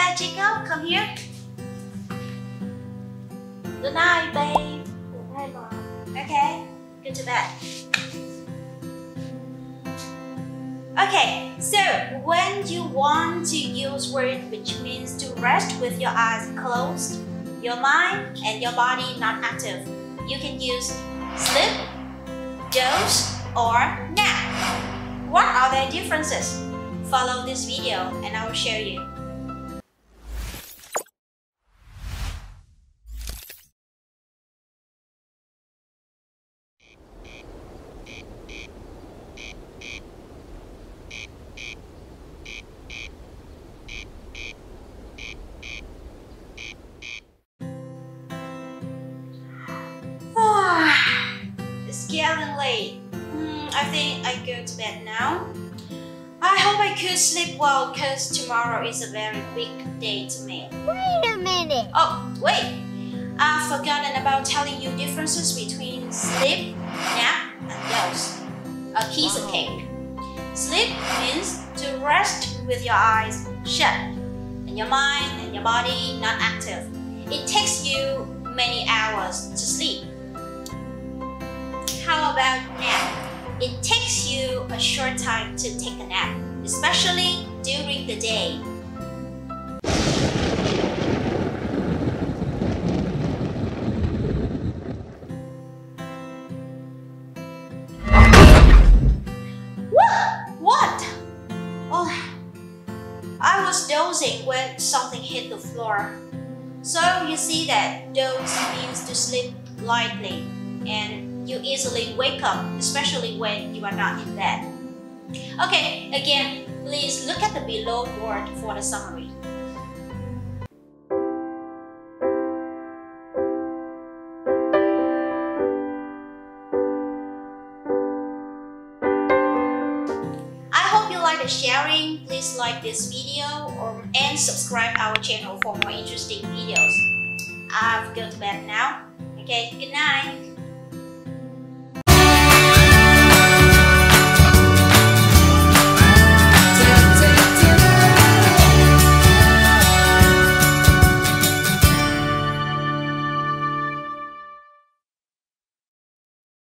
bed, Jacob. Come here. Good night, babe. Good night, Mom. Okay, go to bed. Okay, so when you want to use word which means to rest with your eyes closed, your mind and your body not active, you can use sleep, doze, or nap. What are their differences? Follow this video and I will show you. It's getting late. I think I go to bed now. I hope I could sleep well because tomorrow is a very big day to me. Wait a minute. Oh, wait. I've forgotten about telling you differences between sleep, nap, and doze. A piece of cake. Sleep means to rest with your eyes shut and your mind and your body not active. It takes you many hours to sleep. How about nap? It takes you a short time to take a nap, especially during the day. What? Oh, I was dozing when something hit the floor. So you see that doze means to sleep lightly and you easily wake up, especially when you are not in bed. Okay, again, please look at the below board for the summary. I hope you like the sharing. Please like this video and subscribe our channel for more interesting videos. I've gone to bed now. Okay, good night.